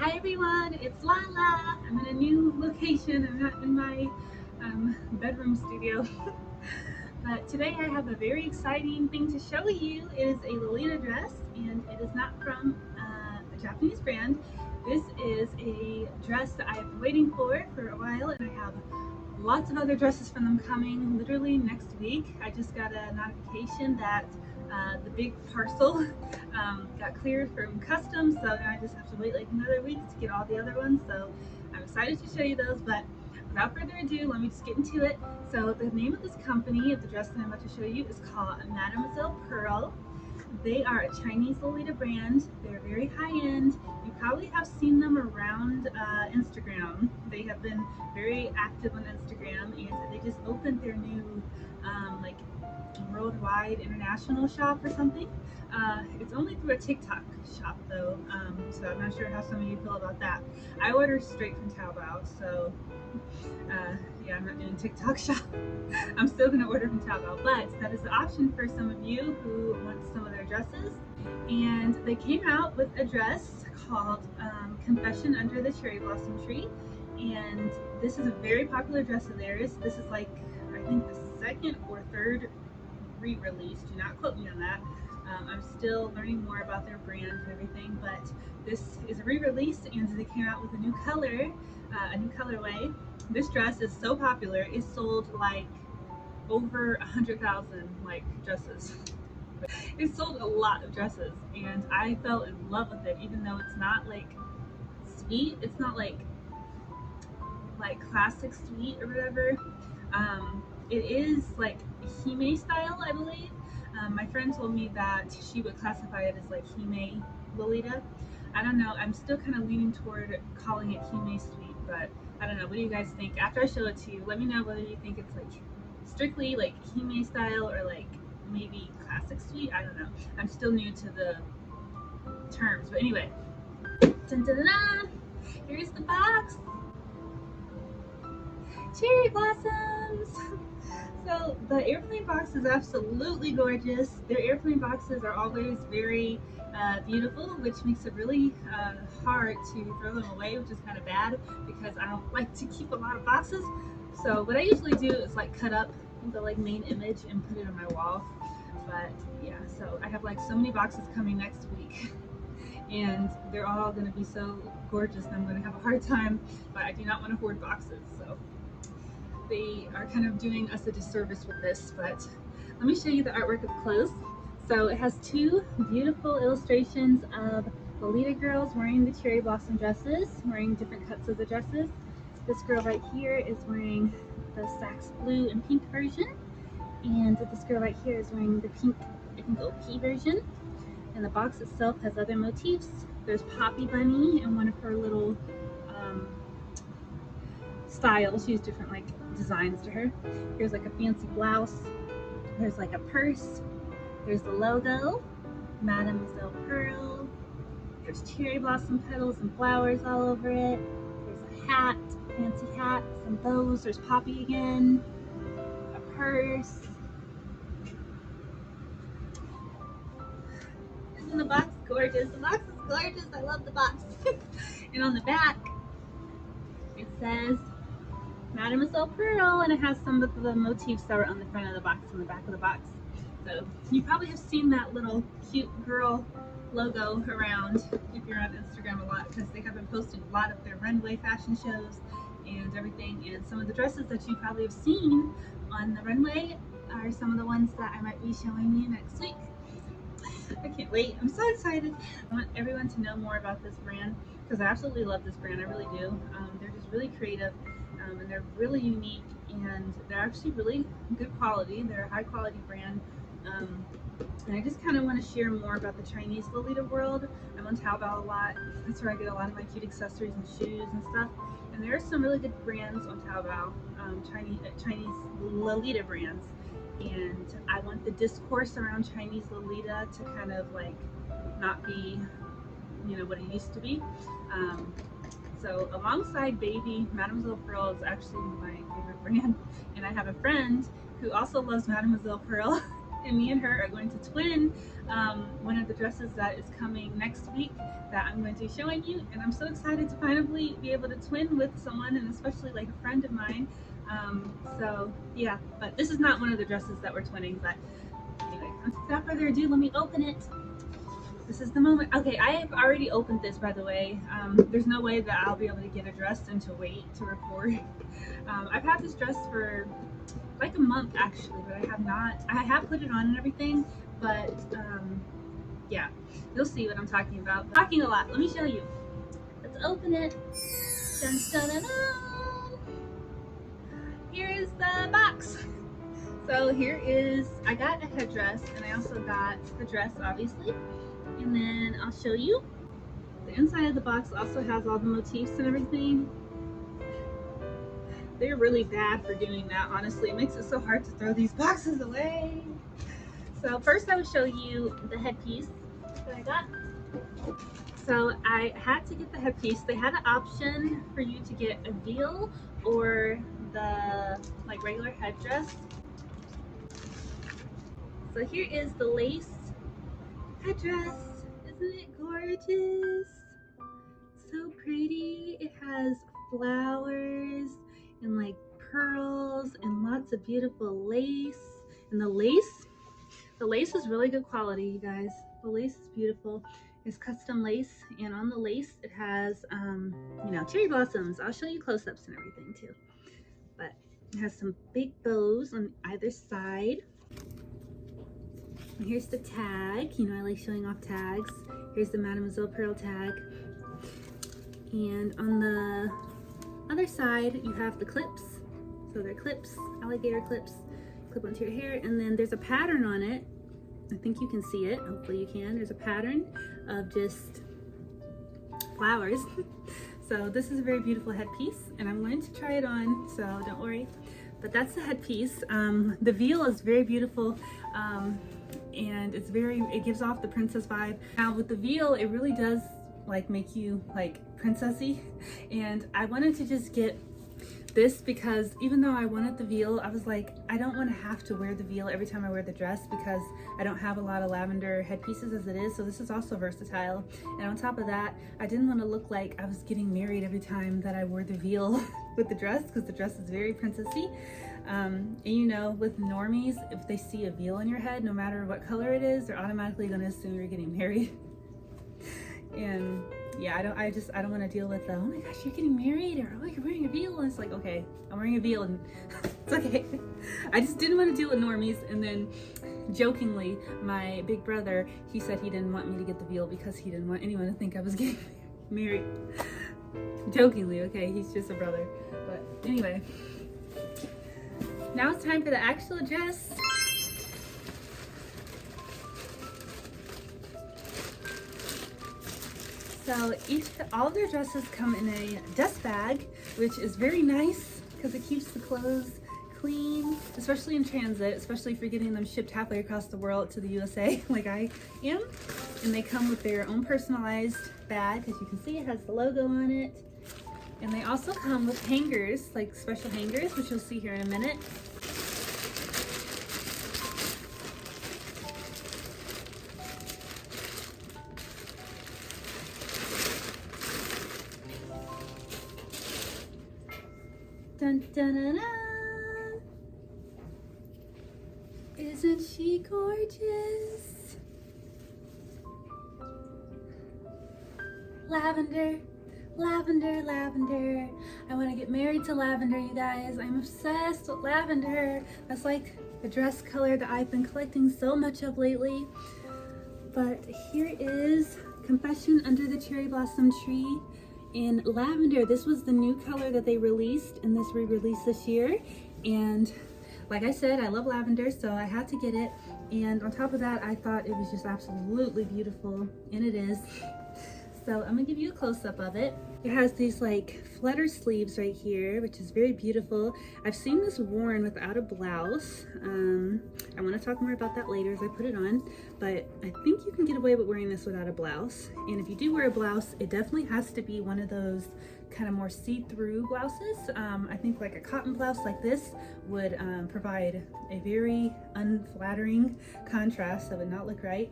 Hi everyone, it's Lala. I'm in a new location. I'm not in my bedroom studio. But today I have a very exciting thing to show you. It is a Lolita dress and it is not from a Japanese brand. This is a dress that I have been waiting for a while, and I have lots of other dresses from them coming literally next week. I just got a notification that the big parcel got cleared from customs, so now I just have to wait like another week to get all the other ones. So I'm excited to show you those, but without further ado, let me just get into it. So the name of this company, of the dress that I'm about to show you, is called Mademoiselle Pearl. They are a Chinese Lolita brand. They're very high end. You probably have seen them around Instagram. They have been very active on Instagram, and they just opened their new like worldwide international shop or something. It's only through a TikTok shop though, so I'm not sure how some of you feel about that. I order straight from Taobao, so yeah, I'm not doing TikTok shop. I'm still gonna order from Taobao, but that is the option for some of you who want some of their dresses. And they came out with a dress called Confession Under the Cherry Blossom Tree, and this is a very popular dress of theirs. This is like, I think, the second or third re-release. Do not quote me on that. I'm still learning more about their brand and everything, but this is a re-release, and they came out with a new color, a new colorway. This dress is so popular; it sold like over 100,000 like dresses. It sold a lot of dresses, and I fell in love with it. Even though it's not like sweet, it's not like classic sweet or whatever. It is like Hime style, I believe. My friend told me that she would classify it as like Hime Lolita. I don't know. I'm still kind of leaning toward calling it Hime sweet, but I don't know. What do you guys think? After I show it to you, let me know whether you think it's like strictly like Hime style or like maybe classic sweet. I don't know. I'm still new to the terms, but anyway. Dun, dun, dun, dun. Here's the box. Cherry blossoms. So the airplane box is absolutely gorgeous. Their airplane boxes are always very beautiful, which makes it really hard to throw them away, which is kind of bad because I don't like to keep a lot of boxes. So what I usually do is like cut up the like main image and put it on my wall. But yeah, so I have like so many boxes coming next week. And they're all going to be so gorgeous, and I'm going to have a hard time, but I do not want to hoard boxes, so they are kind of doing us a disservice with this. But let me show you the artwork up close. So it has two beautiful illustrations of Lolita girls wearing the cherry blossom dresses, wearing different cuts of the dresses. This girl right here is wearing the Sax blue and pink version, and this girl right here is wearing the pink, I think, OP version. And the box itself has other motifs. There's Poppy Bunny and one of her little styles. She has different like designs to her. Here's like a fancy blouse. There's like a purse. There's the logo, Mademoiselle Pearl. There's cherry blossom petals and flowers all over it. There's a hat, fancy hat, some bows. There's Poppy again, a purse. Isn't the box gorgeous? The box is gorgeous. I love the box. And on the back, it says Mademoiselle Pearl, and it has some of the motifs that were on the front of the box and the back of the box. So you probably have seen that little cute girl logo around if you're on Instagram a lot, because they have been posting a lot of their runway fashion shows and everything. And some of the dresses that you probably have seen on the runway are some of the ones that I might be showing you next week. I can't wait. I'm so excited. I want everyone to know more about this brand because I absolutely love this brand. I really do. They're just really creative, and they're really unique, and they're actually really good quality. They're a high quality brand. And I just kind of want to share more about the Chinese Lolita world. I'm on Taobao a lot. That's where I get a lot of my cute accessories and shoes and stuff. And there are some really good brands on Taobao, Chinese Lolita brands. And I want the discourse around Chinese Lolita to kind of like not be, you know, what it used to be. So alongside Baby, Mademoiselle Pearl is actually my favorite brand. And I have a friend who also loves Mademoiselle Pearl. and me and her are going to twin one of the dresses that is coming next week that I'm going to be showing you, and I'm so excited to finally be able to twin with someone, and especially like a friend of mine. So yeah, but this is not one of the dresses that we're twinning, but anyway, without further ado, let me open it. This is the moment. Okay, I have already opened this, by the way. There's no way that I'll be able to get it dressed and to wait to record. I've had this dress for like a month actually, but I have put it on and everything, but yeah, you'll see what I'm talking about. Talking a lot. Let me show you. Let's open it. Dun, dun, dun, dun. Here is the box. So here is, I got a headdress and I also got the dress, obviously. And then I'll show you. The inside of the box also has all the motifs and everything. They're really bad for doing that, honestly. It makes it so hard to throw these boxes away. So first I will show you the headpiece that I got. So I had to get the headpiece. They had an option for you to get a veil or the like regular headdress. So here is the lace headdress. Isn't it gorgeous? So pretty. It has flowers and like pearls and lots of beautiful lace. And the lace is really good quality, you guys. The lace is beautiful. It's custom lace, and on the lace it has you know, cherry blossoms. I'll show you close-ups and everything too. But it has some big bows on either side. And here's the tag. You know, I like showing off tags. Here's the Mademoiselle Pearl tag. And on the other side, you have the clips. So they're clips, alligator clips, clip onto your hair. And then there's a pattern on it. I think you can see it. Hopefully you can. There's a pattern of just flowers. So this is a very beautiful headpiece, and I'm going to try it on, so don't worry. But that's the headpiece. The veil is very beautiful. And it gives off the princess vibe. Now with the veil, it really does like make you like princessy, and I wanted to just get this because even though I wanted the veil, I was like, I don't want to have to wear the veil every time I wear the dress because I don't have a lot of lavender headpieces as it is, so this is also versatile. And on top of that, I didn't want to look like I was getting married every time that I wore the veil with the dress, because the dress is very princessy. And you know, with normies, if they see a veil on your head, no matter what color it is, they're automatically going to assume you're getting married. And yeah, I don't want to deal with the, oh my gosh, you're getting married, or oh, you're wearing a veil. And it's like, okay, I'm wearing a veil and it's okay. I just didn't want to deal with normies. And then jokingly, my big brother, he said he didn't want me to get the veil because he didn't want anyone to think I was getting married. Jokingly, okay, he's just a brother. But anyway, now it's time for the actual dress. So all of their dresses come in a dust bag, which is very nice because it keeps the clothes clean, especially in transit, especially if you're getting them shipped halfway across the world to the USA like I am. And they come with their own personalized bag. As you can see, it has the logo on it. And they also come with hangers, like special hangers, which you'll see here in a minute. Dun, dun, dun, dun. Isn't she gorgeous? Lavender, lavender, lavender. I want to get married to lavender, you guys. I'm obsessed with lavender. That's like the dress color that I've been collecting so much of lately. But here is Confession Under the Cherry Blossom Tree in lavender. This was the new color that they released in this re-release this year, and like I said, I love lavender, so I had to get it. And on top of that, I thought it was just absolutely beautiful, and it is. So I'm gonna give you a close-up of it. It has these like flutter sleeves right here, which is very beautiful. I've seen this worn without a blouse. I want to talk more about that later as I put it on. but I think you can get away with wearing this without a blouse. And if you do wear a blouse, it definitely has to be one of those kind of more see-through blouses. I think like a cotton blouse like this would provide a very unflattering contrast. That would not look right.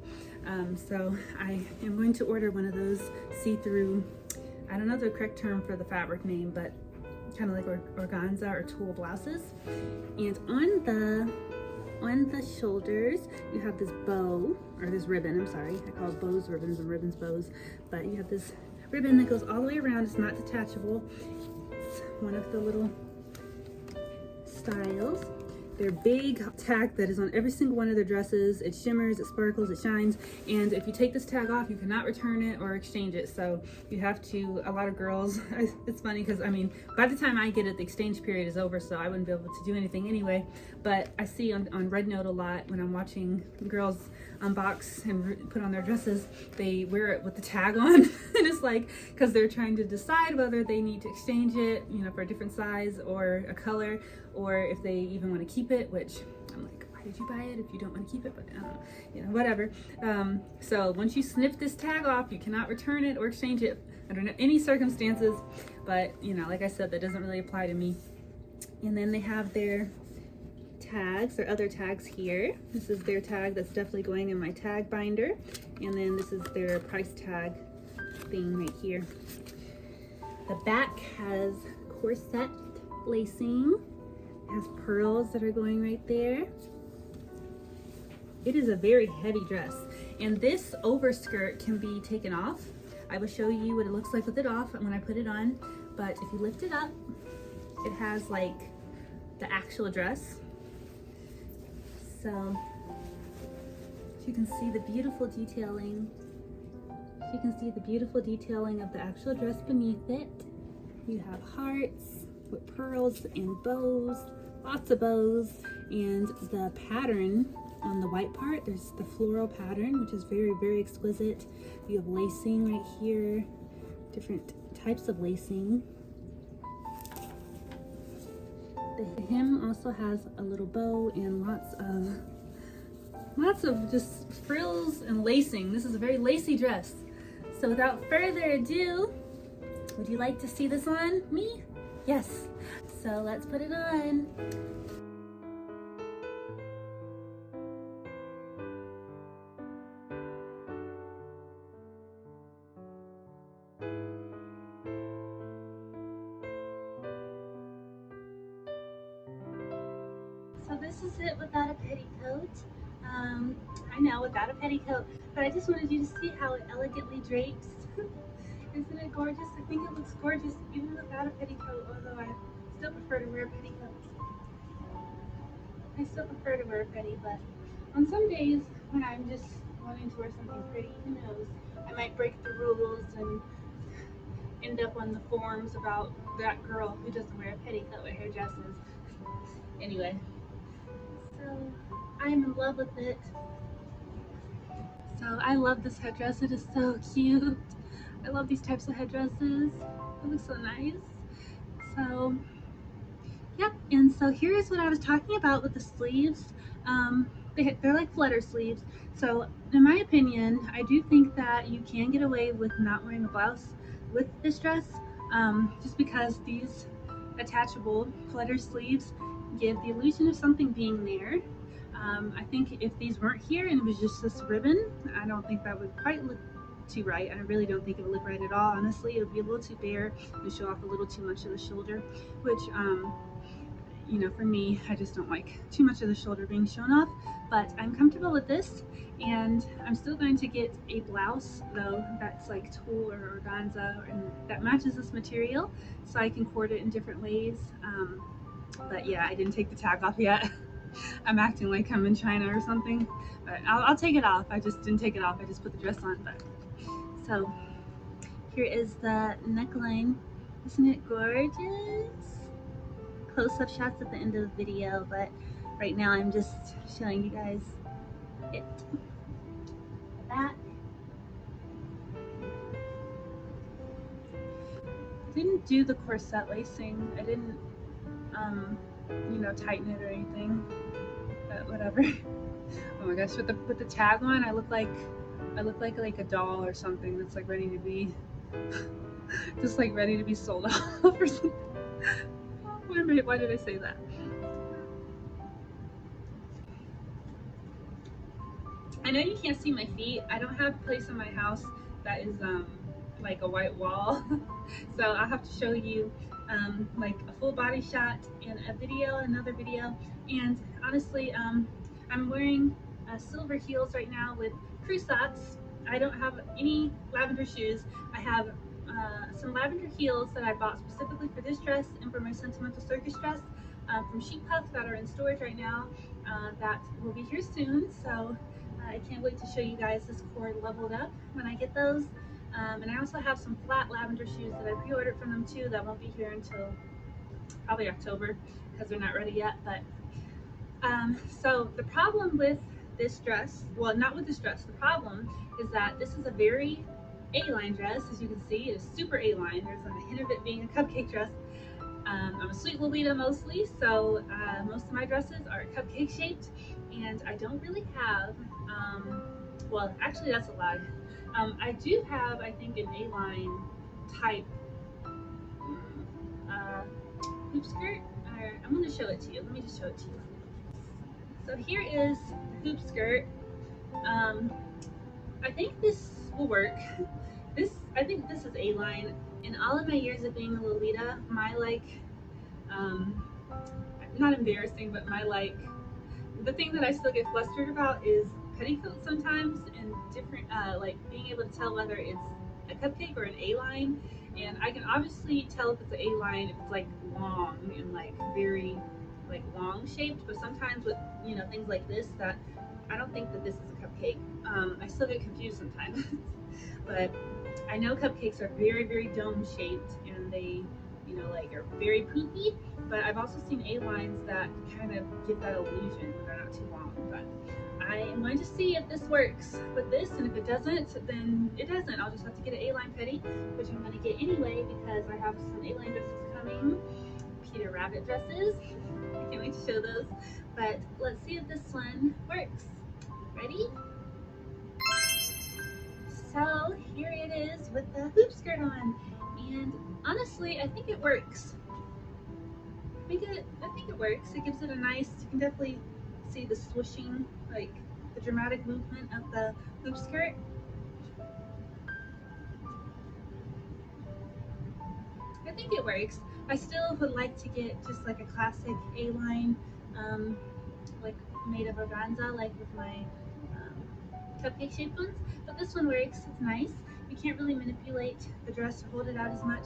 So I am going to order one of those see-through, I don't know the correct term for the fabric name, but kind of like organza or tulle blouses. And on the shoulders, you have this bow, or this ribbon, I'm sorry. I call bows ribbons and ribbons bows, but you have this ribbon that goes all the way around. It's not detachable. It's one of the little styles. Their big tag that is on every single one of their dresses. It shimmers, it sparkles, it shines. And if you take this tag off, you cannot return it or exchange it. So you have to, a lot of girls, it's funny because I mean, by the time I get it, the exchange period is over, so I wouldn't be able to do anything anyway. But I see on Red Note a lot when I'm watching girls unbox and put on their dresses, they wear it with the tag on. And it's like, because they're trying to decide whether they need to exchange it, you know, for a different size or a color, or if they even want to keep it, which I'm like, why did you buy it if you don't want to keep it? But you know, whatever. So once you snip this tag off, you cannot return it or exchange it under any circumstances. But you know, like I said, that doesn't really apply to me. And then they have their tags, their other tags here. This is their tag that's definitely going in my tag binder. And then this is their price tag thing right here. The back has corset lacing. It has pearls that are going right there. It is a very heavy dress, and this overskirt can be taken off. I will show you what it looks like with it off when I put it on, but if you lift it up, it has like the actual dress. So you can see the beautiful detailing. You can see the beautiful detailing of the actual dress beneath it. You have hearts with pearls and bows, lots of bows, and the pattern on the white part, there's the floral pattern, which is very, very exquisite. You have lacing right here, different types of lacing. The hem also has a little bow and lots of just frills and lacing. This is a very lacy dress. So without further ado, would you like to see this on me? Yes. So let's put it on. So this is it without a petticoat. I know, without a petticoat, but I just wanted you to see how it elegantly drapes. Isn't it gorgeous? I think it looks gorgeous even without a petticoat, although I still prefer to wear petticoats. I still prefer to wear a petty, but on some days when I'm just wanting to wear something pretty, who knows, I might break the rules and end up on the forums about that girl who doesn't wear a petticoat with her dresses. Anyway, so I'm in love with it. So I love this headdress. It is so cute. I love these types of headdresses. It looks so nice. So, yep. And so here is what I was talking about with the sleeves. They're like flutter sleeves. So in my opinion, I do think that you can get away with not wearing a blouse with this dress, just because these attachable flutter sleeves give the illusion of something being there. I think if these weren't here and it was just this ribbon, I don't think that would quite look too right. I really don't think it would look right at all. Honestly, it would be a little too bare and show off a little too much of the shoulder, which, you know, for me, I just don't like too much of the shoulder being shown off. But I'm comfortable with this, and I'm still going to get a blouse though that's like tulle or organza and that matches this material, so I can cord it in different ways. But yeah, I didn't take the tag off yet. I'm acting like I'm in China or something, but I'll take it off. I just didn't take it off. I just put the dress on. But so here is the neckline. Isn't it gorgeous? Close-up shots at the end of the video, but right now I'm just showing you guys it. The back. Didn't do the corset lacing. I didn't, you know, tighten it or anything. But whatever. Oh my gosh, with the tag on, I look like a doll or something that's like ready to be just like ready to be sold off or something. Why did I say that? I know you can't see my feet. I don't have a place in my house that is like a white wall, so I'll have to show you like a full body shot in a video, another video. And honestly, I'm wearing silver heels right now with crew socks. I don't have any lavender shoes. I have some lavender heels that I bought specifically for this dress and for my sentimental circus dress from Chic Puff that are in storage right now. That will be here soon. So I can't wait to show you guys this cord leveled up when I get those. And I also have some flat lavender shoes that I pre-ordered from them too that won't be here until probably October because they're not ready yet. But so the problem with this dress, well, not with this dress, the problem is that this is a very A-line dress. As you can see, it is super A-line. There's a hint of it being a cupcake dress. I'm a sweet Lolita mostly, so most of my dresses are cupcake shaped, and I don't really have, well, actually that's a lie. I do have, I think, an A-line type uh, hoop skirt. I'm going to show it to you. Let me just show it to you. So here is the hoop skirt. Um, I think this will work. I think this is A-line. In all of my years of being a Lolita, my um, not embarrassing, but my the thing that I still get flustered about is petticoats sometimes and different, like being able to tell whether it's a cupcake or an A-line. And I can obviously tell if it's an A-line if it's like long and like very like long shaped, but sometimes with things like this that I don't think that this is a cupcake. I still get confused sometimes, but I know cupcakes are very, very dome shaped and they, like are very poofy. But I've also seen A lines that kind of give that illusion when they're not too long. But I am going to see if this works with this, and if it doesn't, then it doesn't. I'll just have to get an A line petty, which I'm going to get anyway because I have some A line dresses coming, Peter Rabbit dresses. I can't wait to show those. But let's see if this one works. Ready? So here it is with the hoop skirt on, and honestly, I think it works. I think it works. It gives it a nice. You can definitely see the swooshing, like the dramatic movement of the hoop skirt. I think it works. I still would like to get just like a classic A-line, um, like made of organza, like with my cupcake shaped ones. But this one works. It's nice. You can't really manipulate the dress or hold it out as much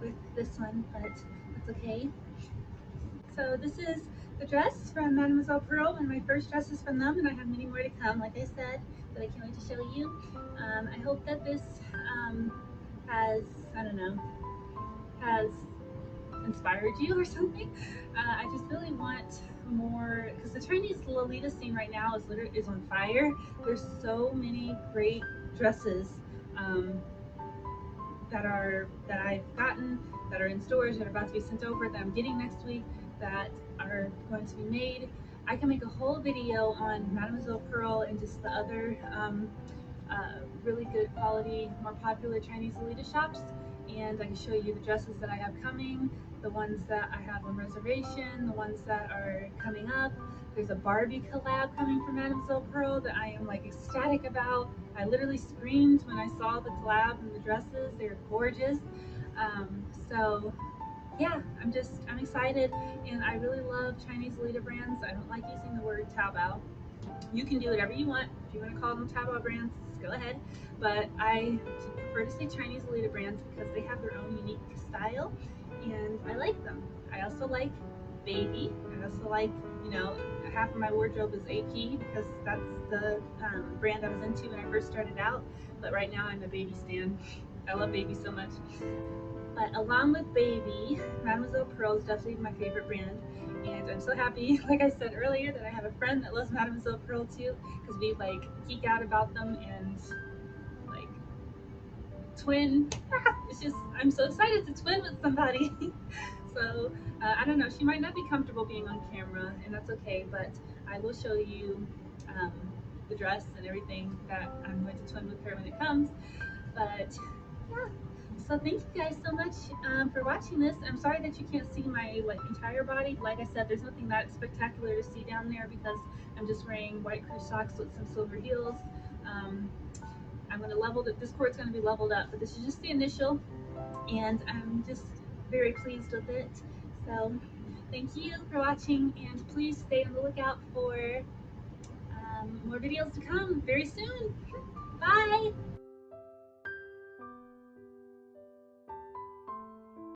with this one, but that's okay. So this is the dress from Mademoiselle Pearl, one of my first dresses from them, and I have many more to come, like I said, that I can't wait to show you. I hope that this has, I don't know, has inspired you or something. I just really want more, because the Chinese Lolita scene right now is on fire. There's so many great dresses um, that I've gotten, that are in storage, that are about to be sent over, that I'm getting next week, that are going to be made. I can make a whole video on Mademoiselle Pearl and just the other really good quality, more popular Chinese Lolita shops, and I can show you the dresses that I have coming, the ones that I have on reservation, the ones that are coming up. There's a Barbie collab coming from Mademoiselle Pearl that I am like ecstatic about. I literally screamed when I saw the collab and the dresses. They're gorgeous. So yeah, I'm excited, and I really love Chinese Lolita brands. I don't like using the word Taobao. You can do whatever you want. If you want to call them Taobao brands, go ahead. But I prefer to say Chinese Lolita brands because they have their own unique style, and I like them. I also like Baby. I also like, half of my wardrobe is AP because that's the brand I was into when I first started out. But right now I'm a Baby stan. I love Baby so much. But along with Baby, Mademoiselle Pearl is definitely my favorite brand. And I'm so happy, like I said earlier, that I have a friend that loves Mademoiselle Pearl too, because we like geek out about them and like twin. It's just, I'm so excited to twin with somebody. So I don't know, she might not be comfortable being on camera, and that's okay, but I will show you um, the dress and everything that I'm going to twin with her when it comes. But yeah, so thank you guys so much for watching this. I'm sorry that you can't see my like entire body. Like I said, there's nothing that spectacular to see down there because I'm just wearing white crew socks with some silver heels. Um, I'm going to level it. This cord's going to be leveled up, but this is just the initial, and I'm just very pleased with it. So thank you for watching, and please stay on the lookout for more videos to come very soon. Bye!